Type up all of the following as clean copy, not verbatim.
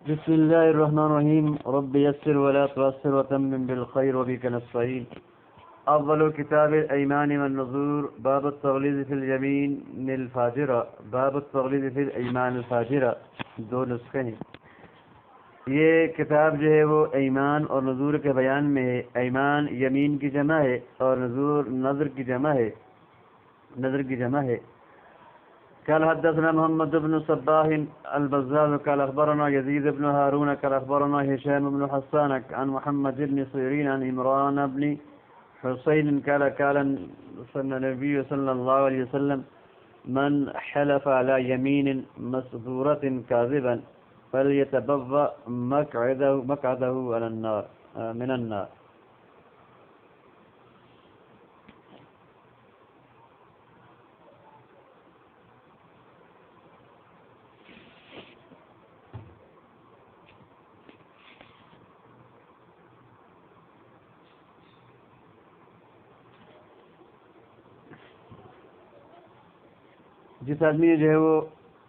بسم الله الرحمن الرحيم رب يسر ولا تعسر وتمم بالخير وبك نستعين. أول كتاب الأيمان والنذور باب التغليظ في اليمين الفاجرة باب التغليظ في الأيمان الفاجرة. دو نسخے ہیں. یہ کتاب جو ہے وہ ایمان اور نذور کے بیان میں ہے. ایمان یمین کی جمع ہے اور نذور نذر کی جمع ہے. قال حدثنا محمد بن صباح البزاز قال أخبرنا يزيد بن هارون قال أخبرنا هشام بن حسان عن محمد بن سيرين عن عمران بن حسين قال النبي صلى الله عليه وسلم من حلف على يمين مسبورة كاذبا فليتبوأ مقعده من النار. جس آدمی نے جو ہے وہ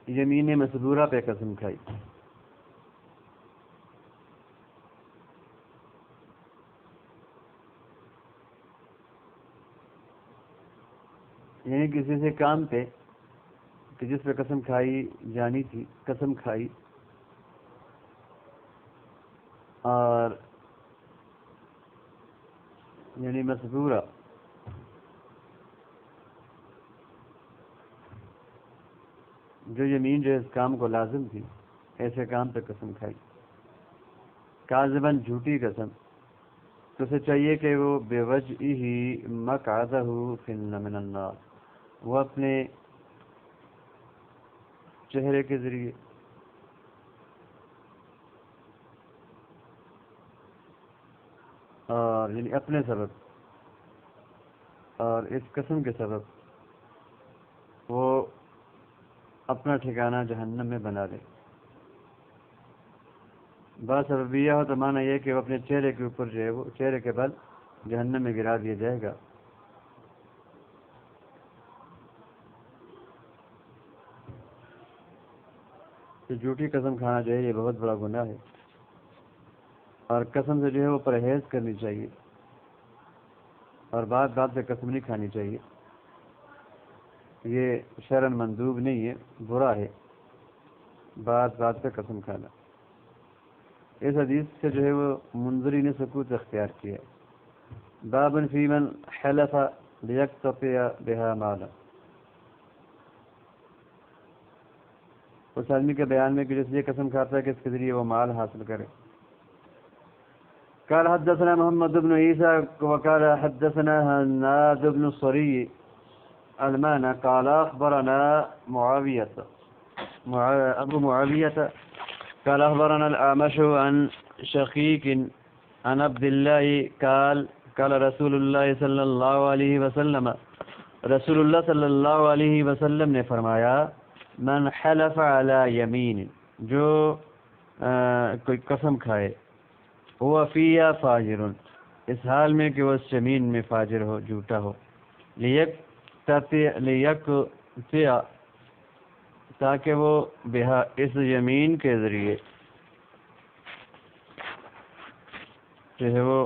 یمین مسبورہ پہ قسم کھائی، یعنی کسی سے کام پہ کہ جس پہ قسم کھائی جانی تھی، قسم کھائی اور یعنی مسبورہ جو یمین جو اس کام کو لازم تھی، ایسے کام پہ قسم کھائی، کاذباً جھوٹی قسم، تو اسے چاہیے کہ وہ بے وجہ ہی مقعدہ من النار، وہ اپنے چہرے کے ذریعے اور یعنی اپنے سبب اور اس قسم کے سبب وہ اپنا ٹھکانہ جہنم میں بنا لے. باسببیہ ہو تو معنی یہ کہ وہ اپنے چہرے کے اوپر جو ہے وہ چہرے کے بل جہنم میں گرا دیا جائے گا. تو جھوٹی قسم کھانا جو ہے یہ بہت بڑا گناہ ہے، اور قسم سے جو ہے وہ پرہیز کرنی چاہیے، اور بات پہ قسم نہیں کھانی چاہیے. یہ شرعاً مندوب نہیں ہے، برا ہے بات پہ قسم کھانا. اس حدیث سے جو ہے وہ منذری نے سکوت اختیار کیا ہے. باب فی من حلف لیقتطع بها مالا. اس آدمی کے بیان میں کہ جس یہ قسم کھاتا ہے کہ اس کے ذریعے وہ مال حاصل کرے. قال حدثنا محمد بن عيسى وقال حدثنا هناد بن الصري المعنى قال أخبرنا أبو معاوية قال أخبرنا الأعمش عن شقيق عن عبد الله قال رسول الله صلى الله عليه وسلم رسول اللہ صلی اللہ علیہ وسلم نے فرمایا من حلف على يمين، جو کوئی قسم کھائے، هو فيها فاجر، اس حال میں کہ وہ اس زمین میں فاجر ہو، جھوٹا ہو، لیقتطع تاکہ وہ بہا اس یمین کے ذریعے جو ہے وہ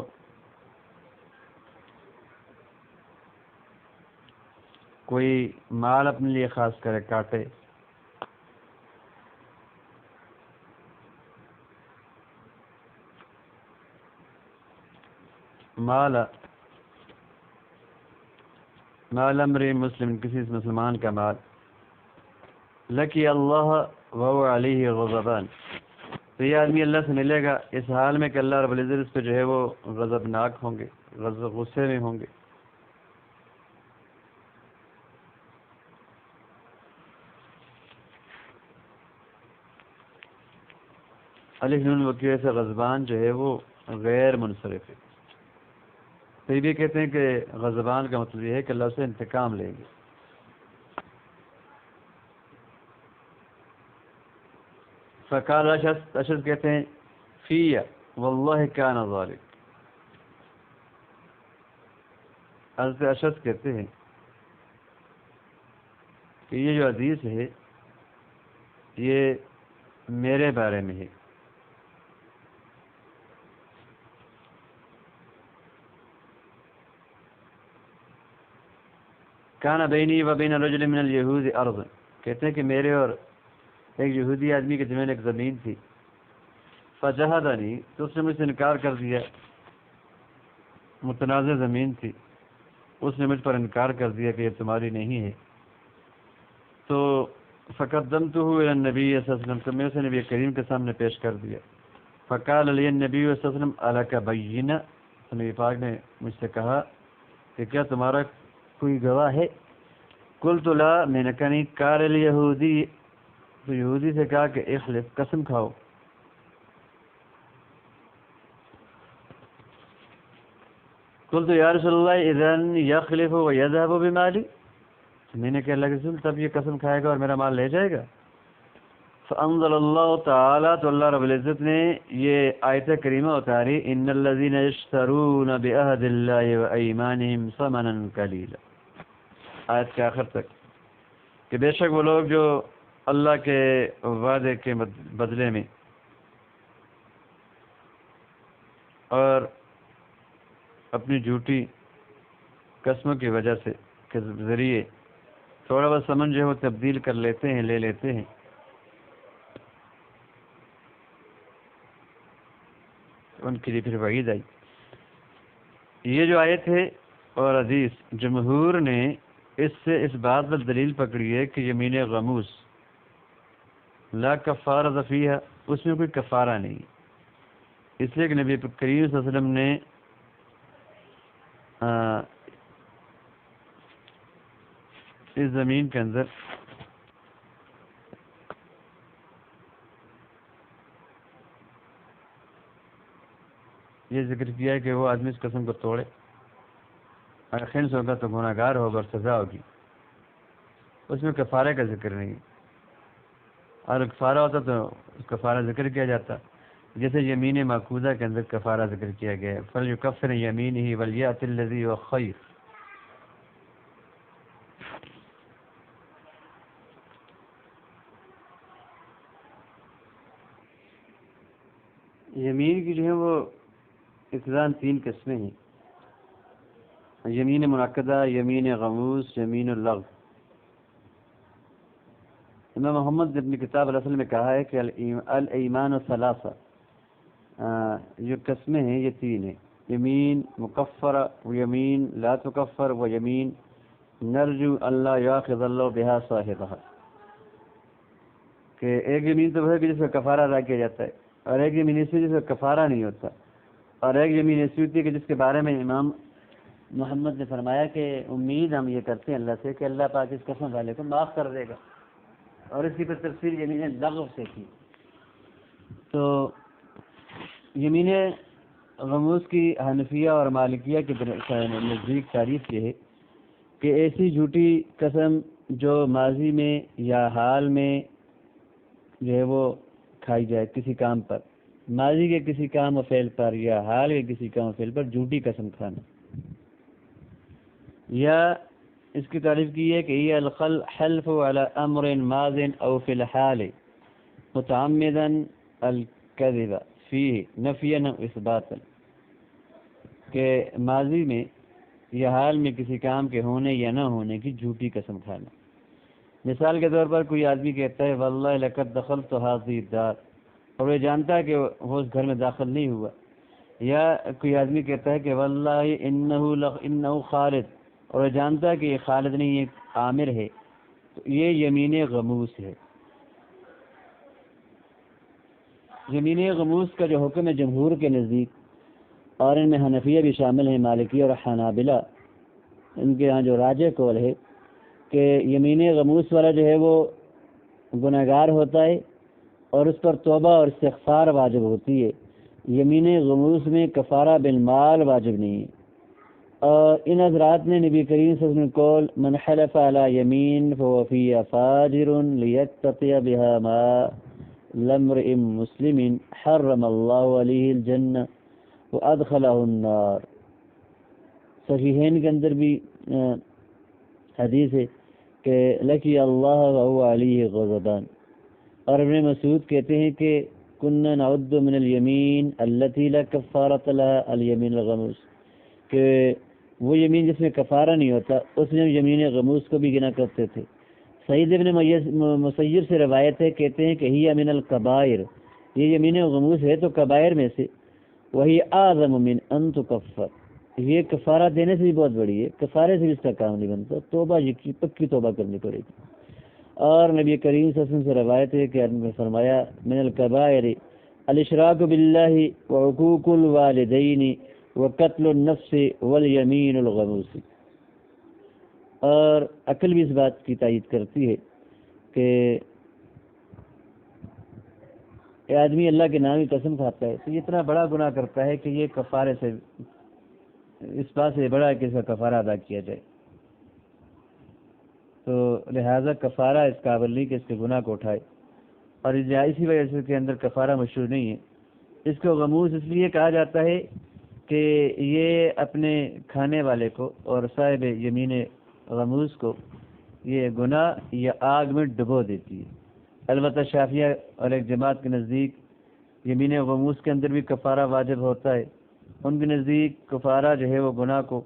کوئی مال اپنے لیے خاص کرے، کاٹے. مال امرئ مسلم، کسی مسلمان کا مال، لقی اللہ وهو علیہ غضبان، تو یہ آدمی اللہ سے ملے گا اس حال میں کہ اللہ رب العزت اس پہ جو ہے وہ غضبناک ہوں گے، غصے میں ہوں گے. الف نون وقیع سے غضبان جو ہے وہ غیر منصرف ہے. تو یہ بھی کہتے ہیں کہ غضبان کا مطلب یہ ہے کہ اللہ سے انتقام لیں گے. فقال اشد کہتے ہیں فی واللہ کان ذالک، حضرت اشد کہتے ہیں کہ یہ جو حدیث ہے یہ میرے بارے میں ہے، کان بینی و بین رجل من الیہود ارض، کہتے ہیں کہ میرے اور ایک یہودی آدمی کے درمیان ایک زمین تھی، فجہدنی، تو اس نے مجھ سے انکار کر دیا، متنازع زمین تھی، اس نے مجھ پر انکار کر دیا کہ یہ تمہاری نہیں ہے، تو فقدمتہ الی النبی صلی اللہ علیہ وسلم، تو میں اسے نبی کریم کے سامنے پیش کر دیا، فقال علی النبی صلی اللہ علیہ وسلم الک بینہ، تو نبی پاک نے مجھ سے کہا کہ کیا تمہارا کوئی گواہ ہے؟ قلت لا، میں نے کہا نہیں، قال الیہودی، تو یہودی سے کہا کہ اخلف، قسم کھاؤ، قلت یا رسول اللہ اذن یخلف ویذهب بمالی، میں نے کہا اللہ کے رسول تب یہ قسم کھائے گا اور میرا مال لے جائے گا؟ فانزل اللہ تعالیٰ، تو اللہ رب العزت نے یہ آیت کریمہ اتاری، ان الذین یشترون بعہد اللہ وایمانہم ثمنا قلیلا، آیت کے آخر تک، کہ بے شک وہ لوگ جو اللہ کے وعدے کے بدلے میں اور اپنی جھوٹی قسموں کی وجہ سے کے ذریعے تھوڑا بہت سمن جو ہے وہ تبدیل کر لیتے ہیں، لے لیتے ہیں، ان کے لیے پھر وعید آئی۔ یہ جو آیت ہے اور حدیث، جمہور نے اس سے اس بات پر دلیل پکڑی ہے کہ یمین غموس لا کفارۃ فیہا، اس میں کوئی کفارہ نہیں، اس لیے کہ نبی کریم صلی اللہ علیہ وسلم نے اس زمین کے اندر یہ ذکر کیا ہے کہ وہ آدمی اس قسم کو توڑے، اگر خنث ہوگا تو گناہ گار ہوگا اور سزا ہوگی، اس میں کفارے کا ذکر نہیں، اور کفارہ ہوتا تو اس کفارہ ذکر کیا جاتا، جیسے یمین معقودہ کے اندر کفارہ ذکر کیا گیا ہے، فلیکفر یمینہ ولیأت الذی هو خیر۔ یمین کی جو ہے وہ ابتداً 3 قسمیں ہیں، یمین منعقدہ، یمین غموس، یمین اللغو۔ امام محمد نے اپنی کتاب الاصل میں کہا ہے کہ الایمان ثلاثہ، جو قسمیں ہیں یہ 3 ہیں، یمین مکفرہ و یمین لا تکفر و یمین نرجو اللہ یاخذ اللہ بہا صاحبہ، کہ ایک یمین تو وہ ہے کہ جس کا کفارہ ادا کیا جاتا ہے، اور ایک یمین ایسی جس کا کفارہ نہیں ہوتا، اور ایک یمین ایسی ہوتی ہے کہ جس کے بارے میں امام محمد نے فرمایا کہ امید ہم یہ کرتے ہیں اللہ سے کہ اللہ پاک اس قسم والے کو معاف کر دے گا، اور اس کی پھر تفسیر یمین لغو سے کی۔ تو یمین غموس کی حنفیہ اور مالکیہ کے نزدیک تعریف یہ ہے کہ ایسی جھوٹی قسم جو ماضی میں یا حال میں جو ہے وہ کھائی جائے کسی کام پر، ماضی کے کسی کام و فعل پر یا حال کے کسی کام و فعل پر جھوٹی قسم کھانا، یا اس کی تعریف کی ہے کہ یہ الحلف علی امر ماض او فی الحال متعمدا الکذب فیہ نفیا و اثباتا، کہ ماضی میں یا حال میں کسی کام کے ہونے یا نہ ہونے کی جھوٹی قسم کھانا۔ مثال کے طور پر کوئی آدمی کہتا ہے واللہ لقد دخلت هذه الدار، اور وہ جانتا ہے کہ وہ اس گھر میں داخل نہیں ہوا، یا کوئی آدمی کہتا ہے کہ واللہ انہ خالد، اور وہ جانتا ہے کہ یہ خالد نہیں، یہ عامر ہے، تو یہ یمین غموس ہے۔ یمین غموس کا جو حکم ہے جمہور کے نزدیک، اور ان میں حنفیہ بھی شامل ہیں، مالکی اور حنابلہ، ان کے ہاں جو راجح قول ہے کہ یمین غموس والا جو ہے وہ گناہ گار ہوتا ہے اور اس پر توبہ اور استغفار واجب ہوتی ہے، یمین غموس میں کفارہ بالمال واجب نہیں ہے۔ اور ان حضرات نے نبی کریم صلی اللہ علیہ وسلم قول من حلف علی یمین فهو فیہا فاجر لیتقی بها ما لامرئ مسلم حرم اللہ علیہ الجنہ وادخلہ النار۔ صحیحین کے اندر بھی حدیث ہے کہ لکی اللہ وهو علیہ غضبان، اور ابن مسعود کہتے ہیں کہ کننا نعد من الیمین التي لا کفارۃ لها الیمین الغموس، کہ وہ یمین جس میں کفارہ نہیں ہوتا اس میں یمین غموس کو بھی گنا کرتے تھے۔ سعید ابن مسیب سے روایت ہے، کہتے ہیں کہ ہی من الکبائر، یہ یمین غموس ہے تو کبائر میں سے، وہی اعظم من ان تکفر، یہ کفارہ دینے سے بھی بہت بڑی ہے، کفارے سے بھی اس کا کام نہیں بنتا، توبہ پکی توبہ کرنی پڑے گی۔ اور نبی کریم صلی اللہ علیہ وسلم سے روایت ہے کہ انہوں نے فرمایا من الکبائر الاشراک باللہ وعقوق الوالدین وقتل النفس والیمین الغموس۔ اور عقل بھی اس بات کی تائید کرتی ہے کہ آدمی اللہ کے نام کی قسم کھاتا ہے تو یہ اتنا بڑا گناہ کرتا ہے کہ یہ کفارے سے، اس بات سے بڑا ہے کہ اس کا کفارہ ادا کیا جائے، تو لہذا کفارہ اس قابل نہیں کہ اس کے گناہ کو اٹھائے، اور اسی وجہ سے کے اندر کفارہ مشروع نہیں ہے۔ اس کو غموس اس لیے کہا جاتا ہے کہ یہ اپنے کھانے والے کو اور صاحب یمین غموس کو یہ گناہ یا آگ میں ڈبو دیتی ہے۔ البتہ شافعیہ اور ایک جماعت کے نزدیک یمین غموس کے اندر بھی کفارہ واجب ہوتا ہے، ان کے نزدیک کفارہ جو ہے وہ گناہ کو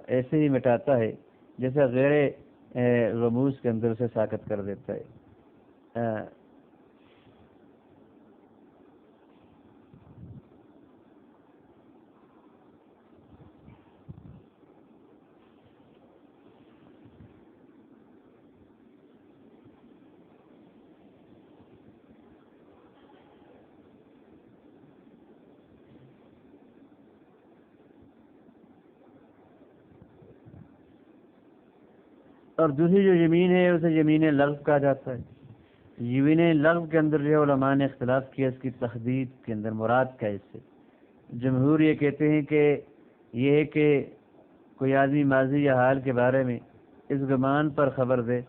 ایسے ہی مٹاتا ہے جیسے غیر غموس کے اندر سے ساقط کر دیتا ہے۔ اور دوسری جو یمین ہے اسے یمین لغو کہا جاتا ہے۔ یمین لغو کے اندر جو ہے علماء نے اختلاف کیا اس کی تحدید کے اندر مراد کیا ہے اس سے۔ جمہور یہ کہتے ہیں کہ یہ ہے کہ کوئی آدمی ماضی یا حال کے بارے میں اس گمان پر خبر دے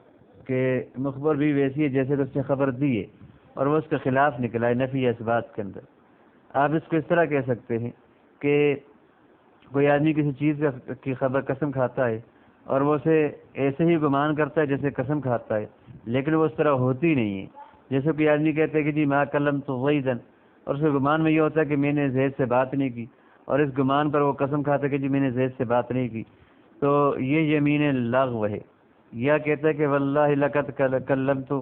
کہ مخبر بھی ویسی ہے جیسے کہ اس نے خبر دی ہے اور وہ اس کے خلاف نکلا ہے نفی یا اس بات کے اندر۔ آپ اس کو اس طرح کہہ سکتے ہیں کہ کوئی آدمی کسی چیز کی خبر قسم کھاتا ہے اور وہ اسے ایسے ہی گمان کرتا ہے جیسے قسم کھاتا ہے، لیکن وہ اس طرح ہوتی نہیں ہے۔ جیسے کوئی آدمی کہتا ہے کہ جی ما کلمت زیدن، اور اس کے گمان میں یہ ہوتا ہے کہ میں نے زید سے بات نہیں کی، اور اس گمان پر وہ قسم کھاتا ہے کہ جی میں نے زید سے بات نہیں کی، تو یہ یمین لغو ہے۔ یا کہتا ہے کہ واللہ لقد کلمت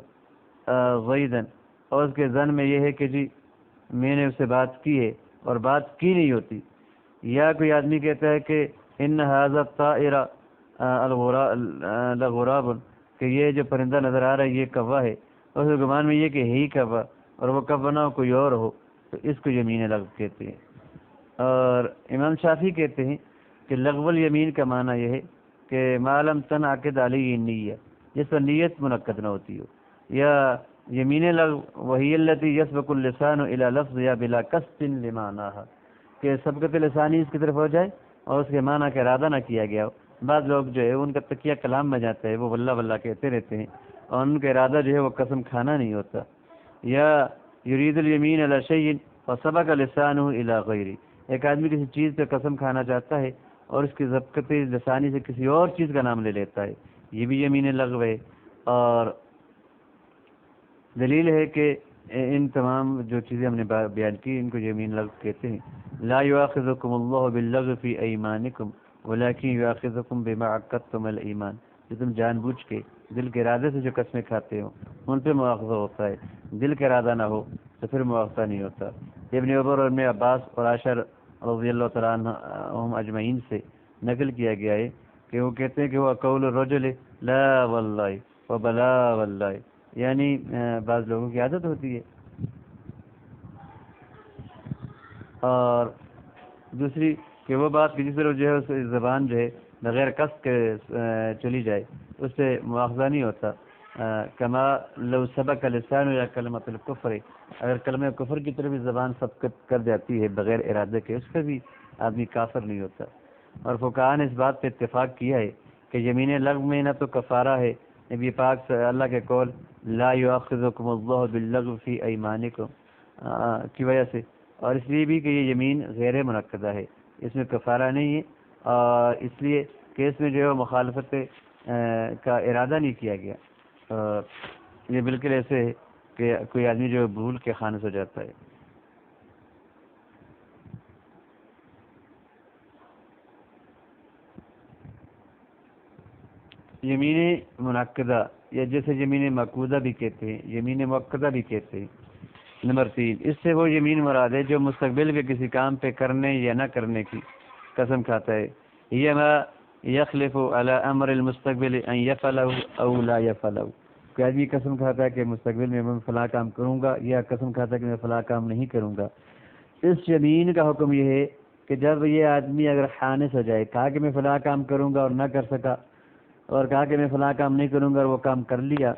زیدن، اور اس کے ظن میں یہ ہے کہ جی میں نے اس سے بات کی ہے اور بات کی نہیں ہوتی۔ یا کوئی آدمی کہتا ہے کہ ان ھذا الطائر لغراب، کہ یہ جو پرندہ نظر آ رہا ہے یہ کوا ہے، اور اس گمان میں یہ کہ ہے ہی کوا اور وہ کوا نہ ہو کوئی اور ہو، تو اس کو یمین لغو کہتے ہیں۔ اور امام شافعی کہتے ہیں کہ لغو الیمین کا معنی یہ ہے کہ ما لم تنعقد علیہ النیہ، جس پر نیت منعقد نہ ہوتی ہو۔ یا یمین لغو وہی التی یسبق اللسان الی لفظ یا بلا قصد لمعناها، کہ سبقت لسانی اس کی طرف ہو جائے اور اس کے معنی کا ارادہ نہ کیا گیا ہو۔ بعض لوگ جو ہے ان کا تکیہ کلام میں جاتا ہے، وہ واللہ واللہ کہتے رہتے ہیں اور ان کا ارادہ جو ہے وہ قسم کھانا نہیں ہوتا۔ یا یرید الیمین علی شیء فسبق لسانہ الی غیرہ، ایک آدمی کسی چیز پہ قسم کھانا چاہتا ہے اور اس کی سبقت لسانی سے کسی اور چیز کا نام لے لیتا ہے، یہ بھی یمین لغو ہے۔ اور دلیل ہے کہ ان تمام جو چیزیں ہم نے بیان کی ان کو یمین لغو کہتے ہیں۔ لا یؤاخذکم اللہ باللغو فی ایمانکم ولکن یؤاخذکم بما عقدتم الایمان، جو تم جان بوجھ کے دل کے ارادے سے جو قسمیں کھاتے ہو ان پہ مؤاخذہ ہوتا ہے، دل کا ارادہ نہ ہو تو پھر مؤاخذہ نہیں ہوتا۔ ابن عمر اور ابن عباس اور عائشہ رضی اللہ تعالیٰ عنہم اجمعین سے نقل کیا گیا ہے کہ وہ کہتے ہیں کہ وہ قول الرجل لا واللہ و بلا واللہ، یعنی بعض لوگوں کی عادت ہوتی ہے۔ اور دوسری کہ وہ بات کہ جس طرح جو ہے اس زبان جو ہے بغیر قصد کے چلی جائے اس سے مؤاخذہ نہیں ہوتا۔ کما لو سبق لسان یا کلمۃ الکفر، اگر کلمہ کفر کی طرف زبان سبقت کر جاتی ہے بغیر ارادے کے اس پہ بھی آدمی کافر نہیں ہوتا۔ اور فقہاء نے اس بات پہ اتفاق کیا ہے کہ یمین لغو میں نہ تو کفارہ ہے، نبی پاک سے اللہ کے قول لا یؤاخذکم اللہ باللغو فی ایمانکم کی وجہ سے، اور اس لیے بھی کہ یہ یمین غیر منعقدہ ہے، اس میں کفارہ نہیں ہے، اور اس لیے کہ اس میں جو ہے مخالفت کا ارادہ نہیں کیا گیا۔ یہ بالکل ایسے ہے کہ کوئی آدمی جو بھول کے خانص ہو جاتا ہے۔ یمین منعقدہ یا جیسے یمین معقودہ بھی کہتے ہیں، یمین موقدہ بھی کہتے ہیں۔ نمبر 3، اس سے وہ یمین مراد ہے جو مستقبل کے کسی کام پہ کرنے یا نہ کرنے کی قسم کھاتا ہے، یہ ما یخلف علی امر المستقبل ان یفعلہ او لا یفعلہ، کہ آدمی قسم کھاتا ہے کہ مستقبل میں میں فلاں کام کروں گا، یا قسم کھاتا ہے کہ میں فلاں کام نہیں کروں گا۔ اس یمین کا حکم یہ ہے کہ جب یہ آدمی اگر خانص ہو جائے، کہا کہ میں فلاں کام کروں گا اور نہ کر سکا، اور کہا کہ میں فلاں کام نہیں کروں گا اور وہ کام کر لیا،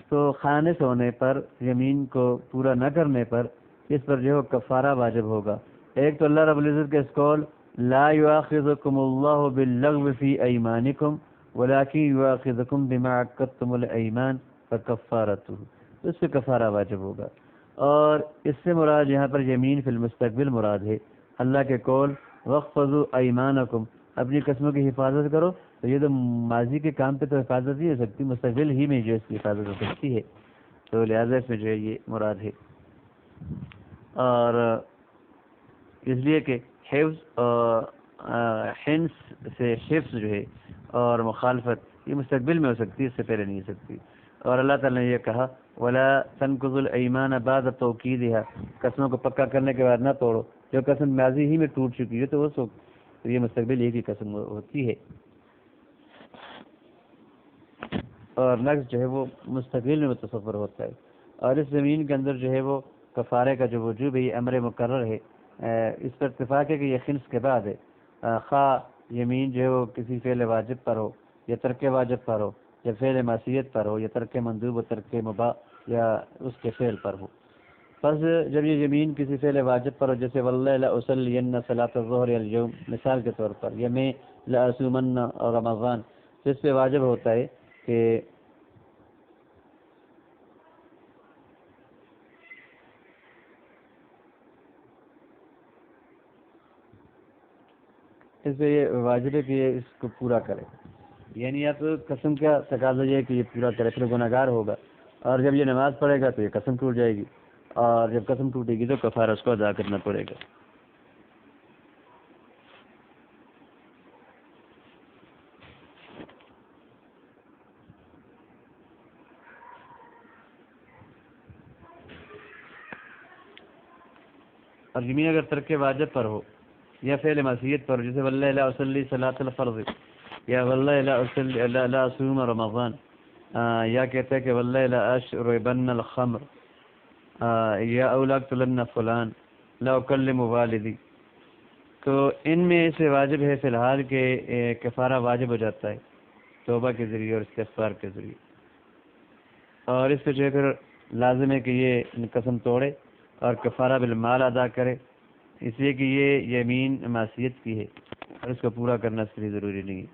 تو خانص ہونے پر، یمین کو پورا نہ کرنے پر اس پر جو کفارہ واجب ہوگا۔ ایک تو اللہ رب العزت کے اس قول لا یؤاخذکم اللہ باللغو فی ایمانکم ولکن یؤاخذکم بما عقدتم الایمان فکفارتہ، اس سے کفارہ واجب ہوگا۔ اور اس سے مراد یہاں پر یمین فی المستقبل مراد ہے۔ اللہ کے قول وَاحْفَظُوا أَيْمَانَكُمْ، اپنی قسموں کی حفاظت کرو، تو یہ تو ماضی کے کام پہ تو حفاظت نہیں ہو سکتی، مستقبل ہی میں جو اس کی حفاظت ہو سکتی ہے، تو لہٰذا اس میں جو ہے یہ مراد ہے۔ اور اس لیے کہ حفظ اور حنس سے حفظ جو ہے اور مخالفت یہ مستقبل میں ہو سکتی ہے، اس سے پہلے نہیں ہو سکتی۔ اور اللہ تعالیٰ نے یہ کہا وَلَا تَنْقُضُوا الْأَيْمَانَ بَعْدَ تَوْكِيدِهَا، قسموں کو پکا کرنے کے بعد نہ توڑو، جو قسم ماضی ہی میں ٹوٹ چکی ہے تو وہ تو یہ مستقبل ہی کی قسم ہوتی ہے، اور نقص جو ہے وہ مستقبل میں متصور ہوتا ہے۔ اور اس زمین کے اندر جو ہے وہ کفارے کا جو وجوب ہے یہ امر مقرر ہے، اس پر اتفاق ہے کہ یہ خنس کے بعد ہے، خواہ یمین جو ہے وہ کسی فعل واجب پر ہو یا ترک واجب پر ہو یا فعل معصیت پر ہو یا ترک مندوب و ترک مباح یا اس کے فعل پر ہو۔ فرض جب یہ یمین کسی فعل واجب پر ہو، جیسے واللہ لأصلین صلاۃ الظہر اليوم مثال کے طور پر، یا میں لأصومن رمضان، تو اس پہ واجب ہوتا ہے کہ اس پہ یہ واجب ہے کہ یہ اس کو پورا کرے، یعنی آپ قسم کا تقاضا یہ ہے کہ یہ پورا کرے، پھر گناہ گار ہوگا، اور جب یہ نماز پڑھے گا تو یہ قسم ٹوٹ جائے گی، اور جب قسم ٹوٹے گی تو کفارہ اس کو ادا کرنا پڑے گا۔ اور یمین اگر ترک واجب پر ہو یا فعل معصیت پر، جیسے واللہ لا اصلی صلاۃ الفرض، یا واللہ لا اصوم رمضان، یا کہتا ہے کہ واللہ لا اشربن الخمر، یا او لاقتلن فلان، لا اکلم والدی، تو ان میں سے واجب ہے فی الحال کہ کفارہ واجب ہو جاتا ہے توبہ کے ذریعے اور استغفار کے ذریعے، اور اس پہ جو ہے پھر لازم ہے کہ یہ قسم توڑے اور کفارہ بالمال ادا کرے، اس لیے کہ یہ یمین معصیت کی ہے اور اس کو پورا کرنا اس کے لیے ضروری نہیں ہے۔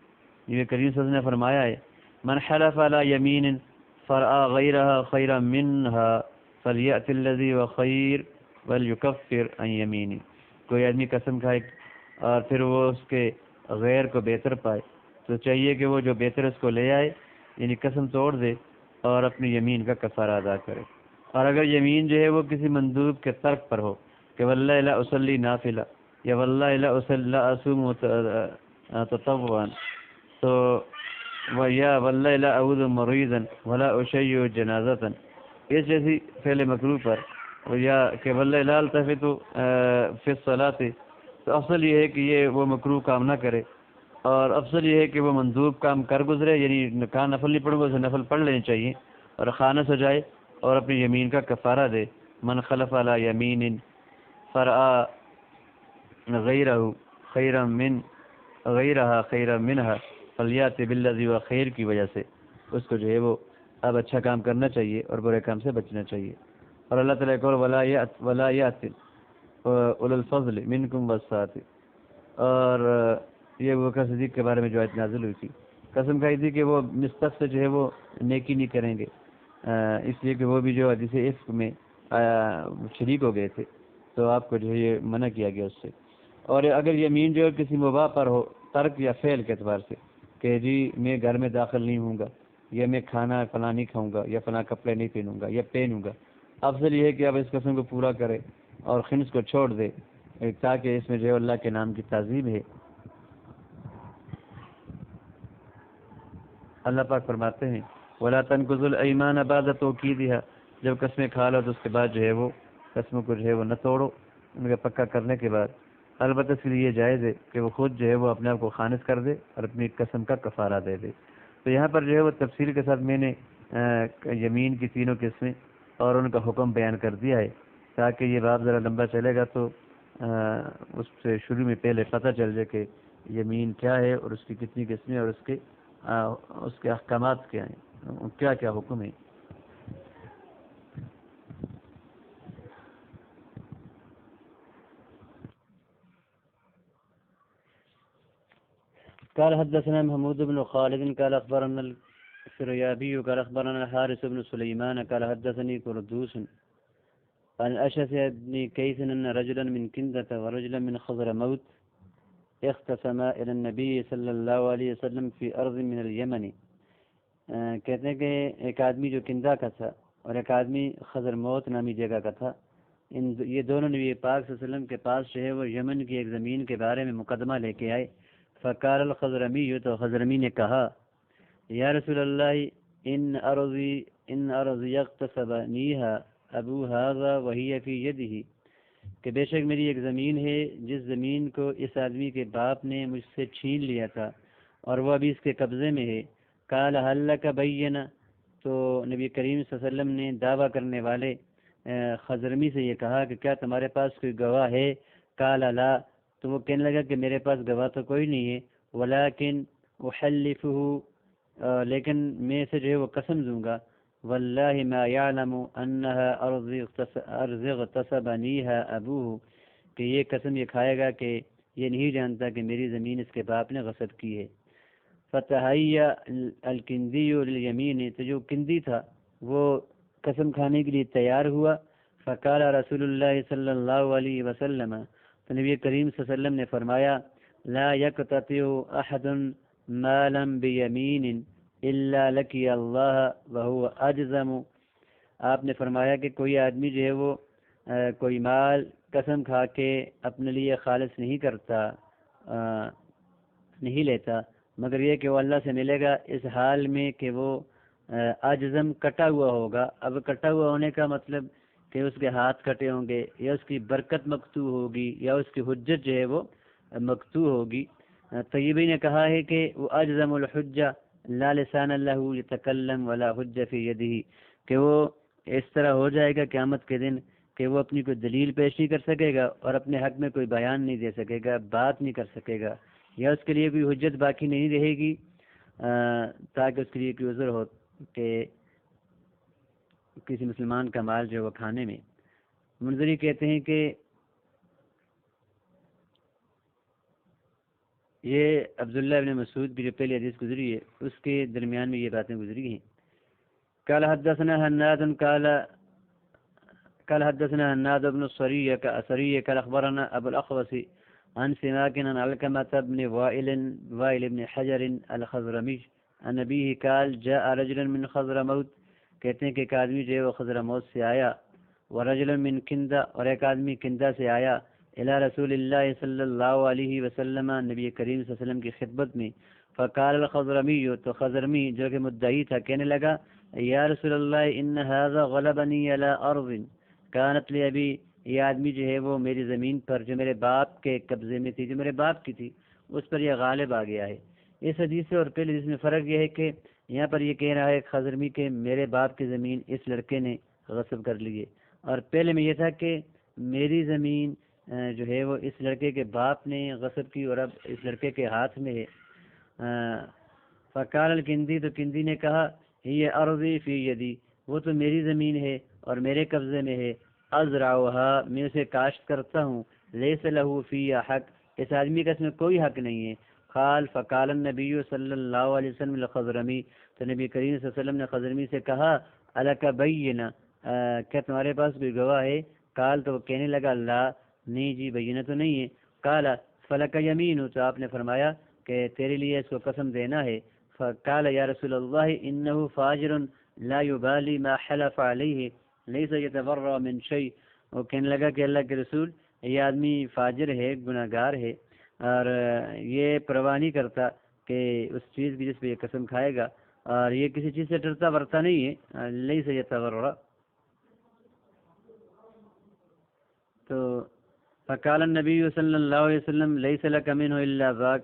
یہ کریم صلی اللہ علیہ وسلم نے فرمایا ہے من حلف علی یمین فرآ غیرہا خیرا منہا فلیأت الذی و خیر ولیکفر عن یمینی، کوئی آدمی قسم کھائے اور پھر وہ اس کے غیر کو بہتر پائے تو چاہیے کہ وہ جو بہتر اس کو لے آئے، یعنی قسم توڑ دے اور اپنی یمین کا کفارہ ادا کرے۔ اور اگر یمین جو ہے وہ کسی مندوب کے ترک پر ہو کہ واللہ لا اصلی نافلہ یا واللہ لا اصوم تطوعا، تو یا واللہ لا اعود مریضا ولا اشیع جنازتا، اس جیسی فعل مکروہ پر، یا کہ واللہ لا التفت فی الصلاۃ، تو افضل یہ ہے کہ یہ وہ مکروہ کام نہ کرے، اور افضل یہ ہے کہ وہ مندوب کام کر گزرے، یعنی کہاں نفل نہیں پڑھوں گا اسے نفل پڑھ لینے چاہیے، اور خانص ہو جائے اور اپنی یمین کا کفارہ دے۔ من خلف علی یمین فرآ غیرہ خیرا من غیرہا خیرا منہا فلیات بالذی و خیر کی وجہ سے اس کو جو ہے وہ اب اچھا کام کرنا چاہیے اور برے کام سے بچنا چاہیے۔ اور اللہ تعالیٰ کو ولا یأت اولو الفضل منکم والسعۃ، اور یہ ابو بکر صدیق کے بارے میں جو آیت نازل ہوئی تھی، قسم کھائی تھی کہ وہ مستق سے جو ہے وہ نیکی نہیں کریں گے، اس لیے کہ وہ بھی جو حدیث عفق میں شریک ہو گئے تھے، تو آپ کو جو ہے یہ منع کیا گیا اس سے۔ اور اگر یمین جو ہے کسی مباح پر ہو ترک یا فعل کے اعتبار سے کہ جی میں گھر میں داخل نہیں ہوں گا، یا میں کھانا فلاں نہیں کھاؤں گا، یا فلاں کپڑے نہیں پہنوں گا یا پہنوں گا، افضل یہ ہے کہ اب اس قسم کو پورا کرے اور خنس کو چھوڑ دے، تاکہ اس میں جو ہے اللہ کے نام کی تعظیم ہے۔ اللہ پاک فرماتے ہیں وَلَا تَنْقُضُوا الْأَيْمَانَ بَعْدَ تَوْكِيدِهَا، جب قسمیں کھا لو تو اس کے بعد جو ہے وہ قسموں کو جو ہے وہ نہ توڑو ان کا پکا کرنے کے بعد۔ البتہ اس کے لیے یہ جائز ہے کہ وہ خود جو ہے وہ اپنے آپ کو خالص کر دے اور اپنی قسم کا کفارہ دے دے۔ تو یہاں پر جو ہے وہ تفصیل کے ساتھ میں نے یمین کی تینوں قسمیں اور ان کا حکم بیان کر دیا ہے، تاکہ یہ باب ذرا لمبا چلے گا تو اس سے شروع میں پہلے پتہ چل جائے کہ یمین کیا ہے اور اس کی کتنی قسمیں اور اس کے احکامات کیا ہیں، کیا کیا حکم ہے۔ قال حدثنا محمود بن خالد قال اخبرنا الفريابي قال اخبرنا الحارث بن سليمان قال حدثني قردوس عن الاشعث بن كيس ان رجلا من كندة ورجلا من خضرموت اختصما الى النبي صلی اللہ علیہ وسلم في ارض من اليمن۔ کہتے ہیں کہ ایک آدمی جو کندہ کا تھا اور ایک آدمی خضرموت نامی جگہ کا تھا، یہ دونوں نبی پاک صلی اللہ علیہ وسلم کے پاس جو ہے وہ یمن کی ایک زمین کے بارے میں مقدمہ لے کے آئے۔ فقال الخضرمی، تو خضرمی نے کہا یا رسول اللہ ان ارضی اغتصبنیہا ابو ھذا وہی فی یدہ، کہ بے شک میری ایک زمین ہے جس زمین کو اس آدمی کے باپ نے مجھ سے چھین لیا تھا اور وہ ابھی اس کے قبضے میں ہے۔ قال هل لک بینہ، تو نبی کریم صلی اللہ علیہ وسلم نے دعویٰ کرنے والے خضرمی سے یہ کہا کہ کیا تمہارے پاس کوئی گواہ ہے؟ قال لا، تو وہ کہنے لگا کہ میرے پاس گواہ تو کوئی نہیں ہے، ولیکن احلفہ، لیکن میں اسے جو ہے وہ قسم دوں گا، واللہ ما یعلم انہا ارض اغتصبنیہا ابوہ، کہ یہ قسم یہ کھائے گا کہ یہ نہیں جانتا کہ میری زمین اس کے باپ نے غصب کی ہے۔ فتحیّا الکندی للیمین، تو جو کندی تھا وہ قسم کھانے کے لیے تیار ہوا۔ فقال رسول اللہ صلی اللہ علیہ وسلم، تو نبی کریم صلی اللہ علیہ وسلم نے فرمایا لا یقتطع احد مالا بیمین الا لقی اللہ وہو اجزم، آپ نے فرمایا کہ کوئی آدمی جو ہے وہ کوئی مال قسم کھا کے اپنے لیے خالص نہیں کرتا، نہیں لیتا، مگر یہ کہ وہ اللہ سے ملے گا اس حال میں کہ وہ اجزم کٹا ہوا ہوگا۔ اب کٹا ہوا ہونے کا مطلب کہ اس کے ہاتھ کٹے ہوں گے یا اس کی برکت مقطوع ہوگی یا اس کی حجت جو ہے وہ مقطوع ہوگی۔ طیبی نے کہا ہے کہ وہ اجزم الحجہ لا لسان اللہ یتکلم ولا حجہ فی یدہ، کہ وہ اس طرح ہو جائے گا قیامت کے دن کہ وہ اپنی کوئی دلیل پیش نہیں کر سکے گا اور اپنے حق میں کوئی بیان نہیں دے سکے گا، بات نہیں کر سکے گا، یا اس کے لیے کوئی حجت باقی نہیں رہے گی تاکہ اس کے لیے کوئی عذر ہو کہ کسی مسلمان کا مال جو ہے وہ کھانے میں۔ منذری کہتے ہیں کہ یہ عبداللہ ابن مسعود کی جو پہلی حدیث گزری ہے اس کے درمیان میں یہ باتیں گزری ہیں۔ قال حدثنا حناد قال حدثنا حناد بن الصري قال اخبرنا ابو الاخوص عن سماك عن علقمة بن وائل بن حجر الخضرمي عن ابيه قال جاء رجل من خضرموت، کہتے ہیں کہ ایک آدمی جو ہے وہ خضرموت سے آیا، ورجل من کندہ، اور ایک آدمی کندہ سے آیا، الى رسول اللہ صلی اللہ علیہ وسلم، نبی کریم صلی اللہ علیہ وسلم کی خدمت میں۔ فقال الخضرمی، تو خضرمی جو کہ مدعی تھا کہنے لگا یا رسول اللہ ان هذا غلبنی علی ارض کانت لی ابی، یہ آدمی جو ہے وہ میری زمین پر جو میرے باپ کے قبضے میں تھی، جو میرے باپ کی تھی، اس پر یہ غالب آ گیا ہے۔ اس حدیث سے اور پہلے حدیث میں فرق یہ ہے کہ یہاں پر یہ کہہ رہا ہے خضرمی کہ میرے باپ کی زمین اس لڑکے نے غصب کر لی ہے، اور پہلے میں یہ تھا کہ میری زمین جو ہے وہ اس لڑکے کے باپ نے غصب کی اور اب اس لڑکے کے ہاتھ میں ہے۔ فقال الکندی، تو کندی نے کہا یہ ارضی فی یدی، وہ تو میری زمین ہے اور میرے قبضے میں ہے، ازرعها، میں اسے کاشت کرتا ہوں، لیس له فی حق، اس آدمی کا اس میں کوئی حق نہیں ہے۔ فقال النبی صلی اللہ علیہ وسلم للخضرمی، تو نبی کریم صلی اللہ علیہ وسلم نے خضرمی سے کہا الک بینہ، کیا تمہارے پاس کوئی گواہ ہے؟ قال، تو وہ کہنے لگا لا، نہیں جی بینہ تو نہیں ہے۔ قال فلک یمین، تو آپ نے فرمایا کہ تیرے لیے اس کو قسم دینا ہے۔ فقال یا رسول اللہ انه فاجر لا يبالی ما حلف علیہ لیس یتبرأ من شیء، وہ کہنے لگا کہ اللہ کے رسول یہ آدمی فاجر ہے، گناہ گار ہے، اور یہ پرواہ نہیں کرتا کہ اس چیز کی جس پہ یہ قسم کھائے گا، اور یہ کسی چیز سے ڈرتا ورتا نہیں ہے، لیس یتبرأ. تو فقال النبی صلی اللہ علیہ وسلم لیس لک منہ الا ذاک.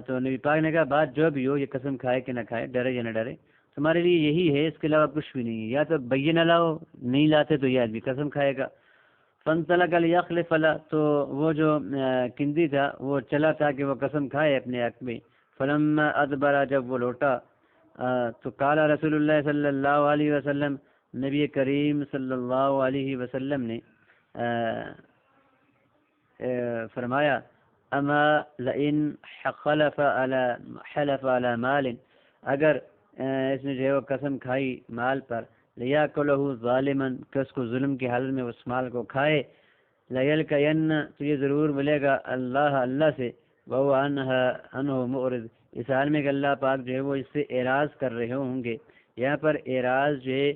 تو نبی پاک نے کہا بات جو بھی ہو، یہ قسم کھائے کہ نہ کھائے، ڈرے یا نہ ڈرے، تمہارے لیے یہی ہے، اس کے علاوہ کچھ بھی نہیں ہے. یا تو بینہ لاؤ، نہیں لاتے تو یہ آدمی قسم کھائے گا. فانطلق لیخلف له. تو وہ جو کندی تھا وہ چلا تھا کہ وہ قسم کھائے اپنے حق میں. فلما ادبر. جب وہ لوٹا تو قال رسول اللہ صلی اللہ علیہ وسلم. نبی کریم صلی اللہ علیہ وسلم نے فرمایا اما لئن حلف على مال. اگر اس نے جو ہے وہ قسم کھائی مال پر، لیاکلہ ظالما، کہ اس کو ظلم کی حالت میں اس مال کو کھائے، لیلقین، تو یہ ضرور ملے گا اللہ سے، وہو عنہ معرض، اس حال میں کہ اللہ پاک جو ہے وہ اس سے اعراض کر رہے ہوں گے. یہاں پر اعراض جو ہے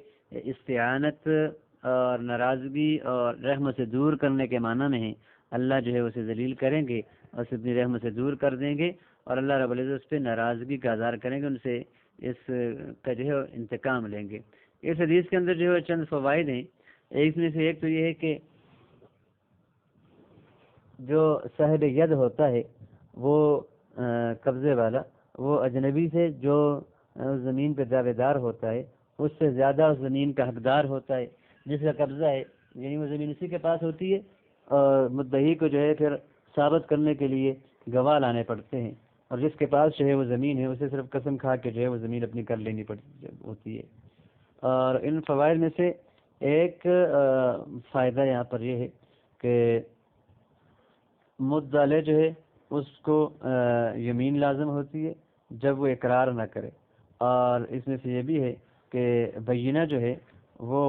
استعانت اور ناراضگی اور رحمت سے دور کرنے کے معنی میں ہے. اللہ جو ہے اسے ذلیل کریں گے اور اسے اپنی رحمت سے دور کر دیں گے، اور اللہ رب العزت اس پہ ناراضگی کا اظہار کریں گے، ان سے اس کا جو ہے انتقام لیں گے. اس حدیث کے اندر جو ہے چند فوائد ہیں. ایک میں سے ایک تو یہ ہے کہ جو صاحب ید ہوتا ہے وہ قبضے والا، وہ اجنبی سے جو زمین پہ دعوے دار ہوتا ہے اس سے زیادہ اس زمین کا حقدار ہوتا ہے جس کا قبضہ ہے، یعنی وہ زمین اسی کے پاس ہوتی ہے، اور مدعی کو جو ہے پھر ثابت کرنے کے لیے گواہ لانے پڑتے ہیں، اور جس کے پاس جو ہے وہ زمین ہے اسے صرف قسم کھا کے جو ہے وہ زمین اپنی کر لینی پڑتی ہوتی ہے. اور ان فوائد میں سے ایک فائدہ یہاں پر یہ ہے کہ مدعا جو ہے اس کو یمین لازم ہوتی ہے جب وہ اقرار نہ کرے. اور اس میں سے یہ بھی ہے کہ بینہ جو ہے وہ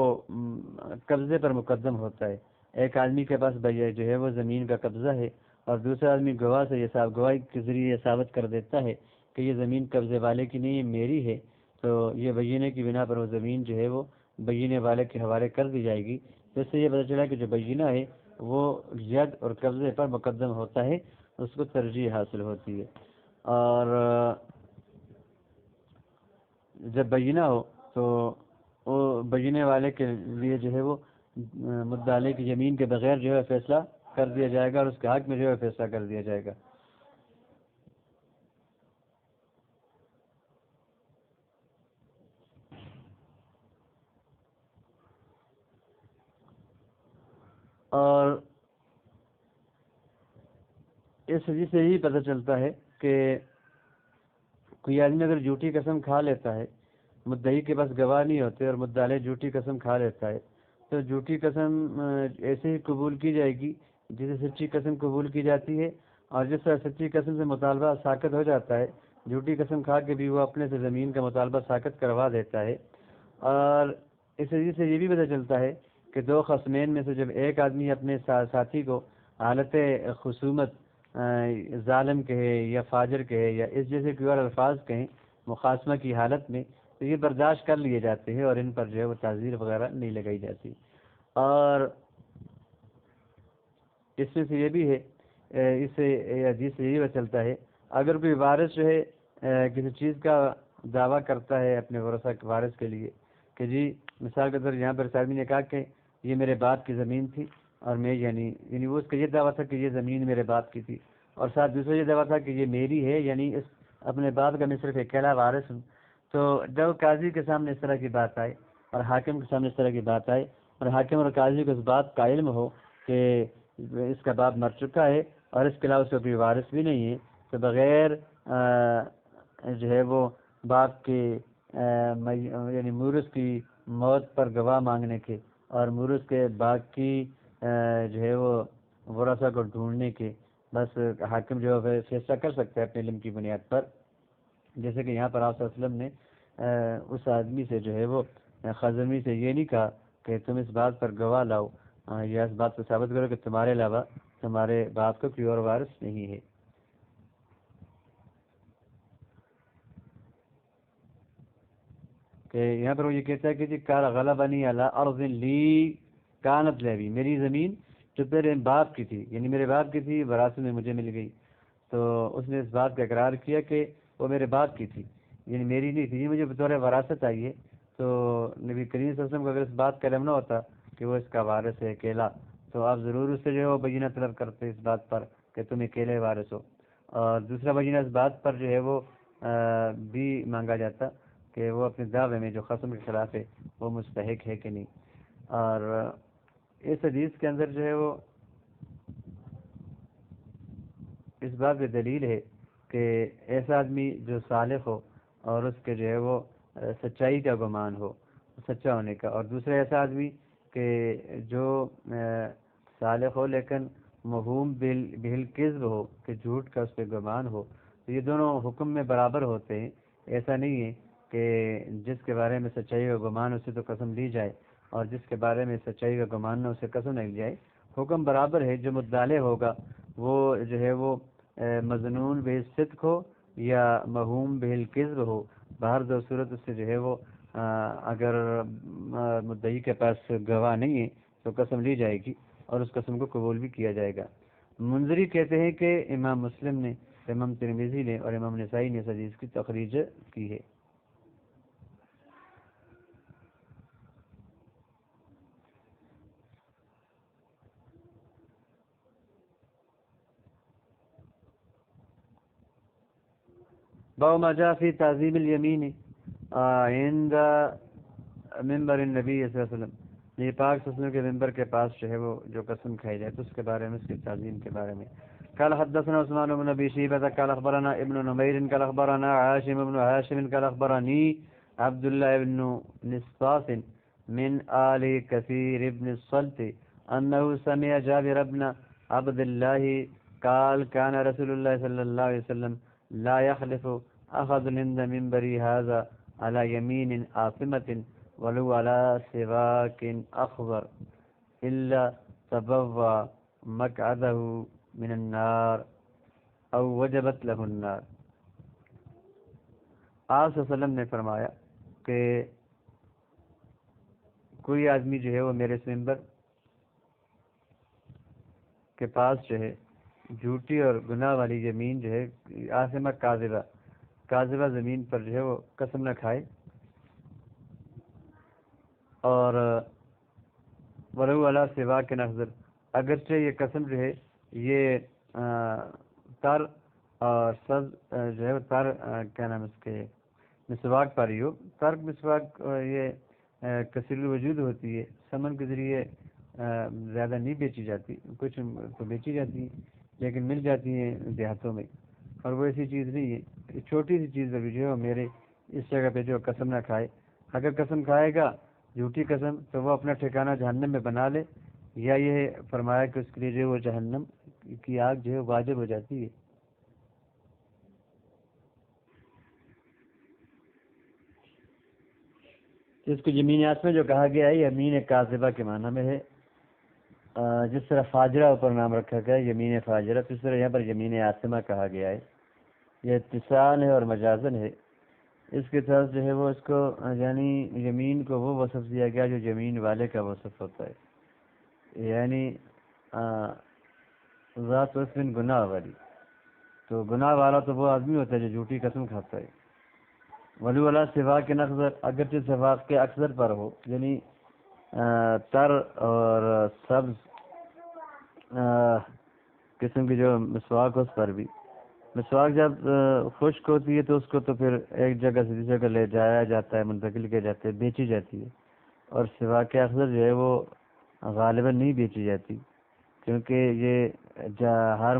قبضے پر مقدم ہوتا ہے. ایک آدمی کے پاس جو ہے وہ زمین کا قبضہ ہے اور دوسرا آدمی گواہ سے یہ گواہی کے ذریعے ثابت کر دیتا ہے کہ یہ زمین قبضے والے کی نہیں، میری ہے، تو یہ بینہ کی بنا پر وہ زمین جو ہے وہ بینہ والے کے حوالے کر دی جائے گی. تو اس سے یہ پتہ چلا کہ جو بینہ ہے وہ ید اور قبضے پر مقدم ہوتا ہے، اس کو ترجیح حاصل ہوتی ہے. اور جب بینہ ہو تو وہ بینہ والے کے لیے جو ہے وہ مدعی کی زمین کے بغیر جو ہے فیصلہ کر دیا جائے گا اور اس کے حق میں جو ہے فیصلہ کر دیا جائے گا. اور اس حدیث سے یہی پتہ چلتا ہے کہ کوئی آدمی اگر جھوٹی قسم کھا لیتا ہے، مدعی کے پاس گواہ نہیں ہوتے اور مدعی جھوٹی قسم کھا لیتا ہے، تو جھوٹی قسم ایسے ہی قبول کی جائے گی جسے سچی قسم قبول کی جاتی ہے. اور جس طرح سچی قسم سے مطالبہ ساقط ہو جاتا ہے، جھوٹی قسم کھا کے بھی وہ اپنے سے زمین کا مطالبہ ساقط کروا دیتا ہے. اور اس حدیث سے یہ بھی پتہ چلتا ہے کہ دو خصمین میں سے جب ایک آدمی اپنے ساتھی کو حالت خصومت ظالم کہے یا فاجر کہے یا اس جیسے کوئی اور الفاظ کہیں مخاصمہ کی حالت میں، تو یہ برداشت کر لیے جاتے ہیں اور ان پر جو ہے وہ تعزیر وغیرہ نہیں لگائی جاتی. اور اس میں سے یہ بھی ہے، اس سے حدیث سے یہی پتہ چلتا ہے اگر کوئی وارث جو ہے کسی چیز کا دعویٰ کرتا ہے اپنے ورثہ وارث کے لیے کہ جی مثال کے طور یہاں پر آدمی نے کہا کہ یہ میرے باپ کی زمین تھی اور میں یعنی وہ اس کا یہ دعویٰ تھا کہ یہ زمین میرے باپ کی تھی، اور ساتھ دوسرا یہ دعویٰ تھا کہ یہ میری ہے، یعنی اس اپنے باپ کا میں صرف اکیلا وارث ہوں. تو جب قاضی کے سامنے اس طرح کی بات آئے اور حاکم کے سامنے اس طرح کی بات آئے اور حاکم اور قاضی کو اس بات کا علم ہو کہ اس کا باپ مر چکا ہے اور اس کے علاوہ اس کا کوئی وارث بھی نہیں ہے، تو بغیر جو ہے وہ باپ کے یعنی مورث کی موت پر گواہ مانگنے کے اور مورث کے باقی جو ہے وہ ورثہ کو ڈھونڈنے کے، بس حاکم جو ہے فیصلہ کر سکتا ہے اپنے علم کی بنیاد پر. جیسے کہ یہاں پر آپ صلی اللہ علیہ وسلم نے اس آدمی سے جو ہے وہ خزرمی سے یہ نہیں کہا کہ تم اس بات پر گواہ لاؤ یا اس بات کو ثابت کرو کہ تمہارے علاوہ تمہارے باپ کو کوئی اور وارث نہیں ہے. کہ یہاں پر وہ یہ کہتا ہے کہ جی کار غلبنی علی ارض لی کانت لہوی، میری زمین جو میرے باپ کی تھی، یعنی میرے باپ کی تھی، وراثت میں مجھے مل گئی. تو اس نے اس بات کا اقرار کیا کہ وہ میرے باپ کی تھی، یعنی میری نہیں تھی، یہ مجھے بطور وراثت آئی ہے. تو نبی کریم صلی اللہ علیہ وسلم کو اگر اس بات کا علم نہ ہوتا کہ وہ اس کا وارث ہے اکیلا، تو آپ ضرور اس سے جو ہے وہ بینہ طلب کرتے اس بات پر کہ تم اکیلے وارث ہو. اور دوسرا بینہ اس بات پر جو ہے وہ بھی مانگا جاتا کہ وہ اپنے دعوے میں جو قسم کے خلاف ہے وہ مستحق ہے کہ نہیں. اور اس حدیث کے اندر جو ہے وہ اس بات پہ دلیل ہے کہ ایسا آدمی جو صالح ہو اور اس کے جو ہے وہ سچائی کا گمان ہو، سچا ہونے کا، اور دوسرا ایسا آدمی کہ جو صالح ہو لیکن موہوم بالکذب ہو، کہ جھوٹ کا اس پہ گمان ہو، تو یہ دونوں حکم میں برابر ہوتے ہیں. ایسا نہیں ہے کہ جس کے بارے میں سچائی کا گمان اسے تو قسم لی جائے اور جس کے بارے میں سچائی کا گمان نہ اسے قسم نہیں لی جائے. حکم برابر ہے. جو مدعا ہوگا وہ جو ہے وہ مظنون بالصدق ہو یا موہوم بالکذب ہو، باہر دو صورت اس سے جو ہے وہ اگر مدعی کے پاس گواہ نہیں ہے تو قسم لی جائے گی اور اس قسم کو قبول بھی کیا جائے گا. منذری کہتے ہیں کہ امام مسلم نے، امام ترمذی نے اور امام نسائی نے اس حدیث کی تخریج کی ہے. باب ما جاء في تعظیم الیمین عند منبر النبی صلی اللہ علیہ وسلم. یہ پاک صلی اللہ علیہ وسلم کے منبر کے پاس جو ہے وہ جو قسم کھائی جائے تو اس کے بارے میں، اس کی تعظیم کے بارے میں. قال حدثنا عثمان بن ابي شيبة قال اخبرنا ابن نمير قال اخبرنا عاصم بن هاشم قال اخبرني عبد الله بن نصاص من آل كثير بن الصلت انه سمع جابر بن عبد الله قال كان رسول الله صلى الله عليه وسلم لا يخلف اخذ عند منبري هذا على يمين عاصمة ولو على سواك اخضر الا تبوى مقعده من النار او وجبت له النار. آپ صلی اللہ علیہ وسلم نے فرمایا کہ کوئی آدمی جو ہے وہ میرے منبر کے پاس جو ہے جھوٹی اور گناہ والی زمین جو ہے عاصمہ کاذبہ زمین پر جو ہے وہ قسم نہ کھائے، اور ولو علی سواک نخضر، اگرچہ یہ قسم جو ہے یہ تر اور سبز جو ہے تر کیا نام اس کے مسواک پر ہی ہو. تر مسواک یہ کثیر الوجود ہوتی ہے، سمن کے ذریعے زیادہ نہیں بیچی جاتی، کچھ تو بیچی جاتی ہیں لیکن مل جاتی ہیں دیہاتوں میں، اور وہ ایسی چیز نہیں ہے. چھوٹی سی چیز ابھی جو ہے میرے اس جگہ پہ جو قسم نہ کھائے. اگر قسم کھائے گا جھوٹی قسم تو وہ اپنا ٹھکانہ جہنم میں بنا لے، یا یہ فرمایا کہ اس کے لیے جو وہ جہنم کی آگ جو ہے واجب ہو جاتی ہے. اس کو یمین عاصمہ جو کہا گیا ہے یمین کاذبہ کے معنی میں ہے. جس طرح فاجرہ اوپر نام رکھا گیا ہے یمین فاجرہ، تو اس طرح یہاں پر یمین عاصمہ کہا گیا ہے. یہ اتصال ہے اور مجازن ہے. اس کے طرف جو ہے وہ اس کو یعنی یمین کو وہ وصف دیا گیا جو یمین والے کا وصف ہوتا ہے، یعنی ذات وصف گناہ والی. تو گناہ والا تو وہ آدمی ہوتا ہے جو جھوٹی قسم کھاتا ہے. ولو علی سواک کے نخضر، اگرچہ سواک کے اکثر پر ہو، یعنی تر اور سبز قسم کی جو مسواک اس پر بھی. مسواک جب خشک ہوتی ہے تو اس کو تو پھر ایک جگہ سے دوسری جگہ لے جایا جاتا ہے، منتقل کیا جاتا ہے، بیچی جاتی ہے. اور سواک اخضر جو ہے وہ غالباً نہیں بیچی جاتی، کیونکہ یہ ہر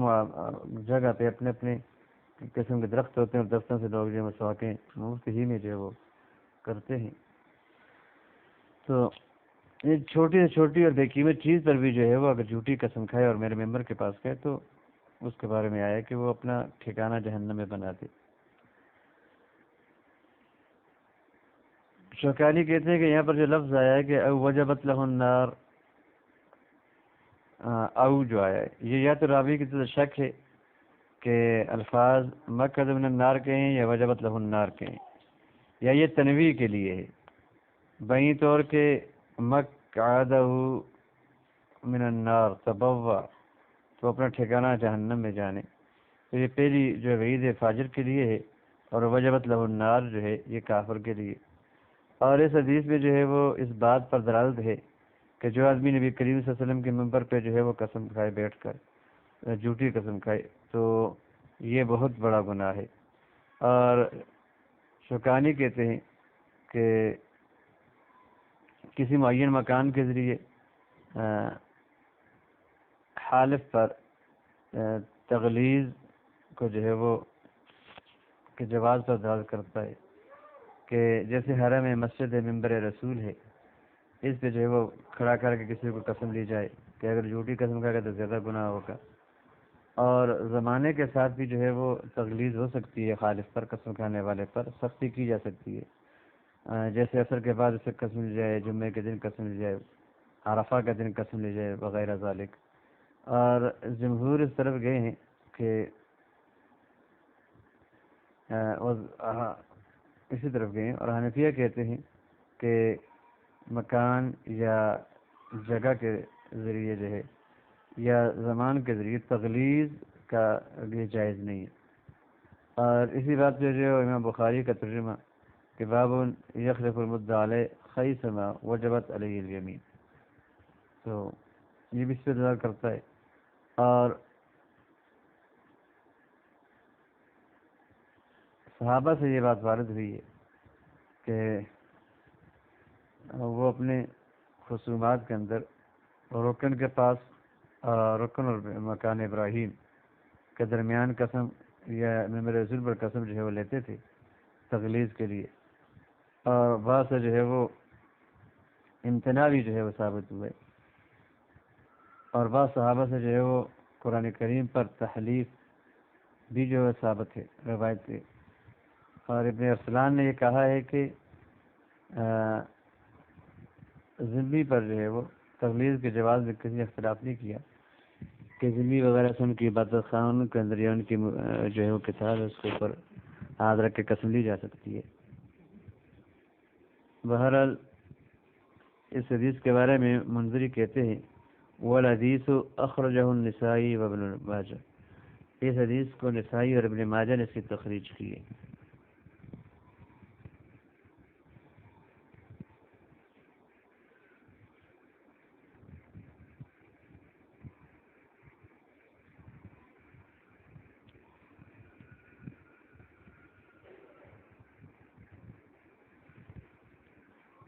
جگہ پہ اپنے اپنے قسم کے درخت ہوتے ہیں، اور درختوں سے لوگ جو مسواکیں مفت ہی میں جو ہے وہ کرتے ہیں. تو یہ چھوٹی سے چھوٹی اور بے قیمت چیز پر بھی جو ہے وہ اگر جھوٹی قسم کھائے اور میرے ممبر کے پاس گئے تو اس کے بارے میں آیا کہ وہ اپنا ٹھکانہ جہنم میں بنا دے. شوکانی کہتے ہیں کہ یہاں پر جو لفظ آیا ہے کہ او وجبت لہ النار، او جو آیا ہے یہ یا تو راوی کی طرف شک ہے کہ الفاظ مقعد من النار کے ہیں یا وجبت لہ النار کے ہیں، یا یہ تنویع کے لیے ہے. بہی طور کے مقعدہ من النار تبوا، تو اپنا ٹھکانہ جہنم میں جانے. تو یہ پہلی جو وعید فاجر کے لیے ہے، اور وجبت لہ النار جو ہے یہ کافر کے لیے۔ اور اس حدیث میں جو ہے وہ اس بات پر دلالت ہے کہ جو آدمی نبی کریم صلی اللہ علیہ وسلم کے منبر پہ جو ہے وہ قسم کھائے بیٹھ کر، جھوٹی قسم کھائے، تو یہ بہت بڑا گناہ ہے۔ اور شوکانی کہتے ہیں کہ کسی معین مکان کے ذریعے حالف پر تغلیظ کو جو ہے وہ کہ جواز پر دلالت کرتا ہے، کہ جیسے حرم مسجد ممبر رسول ہے، اس پہ جو ہے وہ کھڑا کر کے کسی کو قسم لی جائے کہ اگر جھوٹی قسم کھائے گا تو زیادہ گناہ ہوگا۔ اور زمانے کے ساتھ بھی جو ہے وہ تغلیظ ہو سکتی ہے، خالف پر قسم کھانے والے پر سختی کی جا سکتی ہے، جیسے عصر کے بعد اسے قسم لی جائے، جمعے کے دن قسم لی جائے، عرفہ کا دن قسم لی جائے وغیرہ ذالک۔ اور جمہور اس طرف گئے ہیں کہ اسی طرف گئے ہیں، اور حنفیہ کہتے ہیں کہ مکان یا جگہ کے ذریعے جو ہے یا زمان کے ذریعے تغلیظ کا بھی جائز نہیں ہے۔ اور اسی بات پہ جو امام بخاری کا ترجمہ کہ باب یخلف المدعی علیہ خیثما وجبت علیہ الیمین، تو یہ بھی اس پہ دلالت کرتا ہے۔ اور صحابہ سے یہ بات وارد ہوئی ہے کہ وہ اپنے خصومات کے اندر رکن کے پاس رکن اور مکان ابراہیم کے درمیان قسم یا ممبر رسول پر قسم جو ہے وہ لیتے تھے تغلیظ کے لیے، اور بعض سے جو ہے وہ امتناع بھی جو ہے وہ ثابت ہوئے، اور بعض صحابہ سے جو ہے وہ قرآن کریم پر تحلیف بھی جو ہے ثابت ہے روایت ہے۔ اور ابن ارسلان نے یہ کہا ہے کہ ذمہ پر جو ہے وہ تغلیظ کے جواز میں کسی اختلاف نہیں کیا کہ ذمہ وغیرہ سے ان کی عبادت خان کے اندر یا ان کی جو ہے وہ کتاب ہے اس کے اوپر ہاتھ رکھ کے قسم لی جا سکتی ہے۔ بہرحال اس حدیث کے بارے میں منذری کہتے ہیں والحدیث اخرجہ النسائی وابن ماجہ، اس حدیث کو نسائی اور ابن ماجہ نے اس کی تخریج کی ہے۔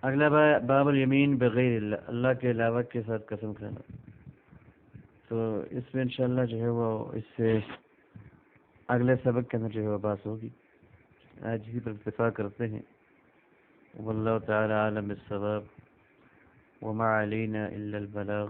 اگلا باب الیمین بغیر اللہ، اللہ کے علاوہ کے ساتھ قسم کھانا، تو اس میں انشاءاللہ جو ہے وہ اس سے اگلے سبق کے اندر جو ہے وہ بات ہوگی۔ آج ہی پر اتفاق کرتے ہیں، واللہ تعالی عالم بالصواب، وما علینا الا البلاغ۔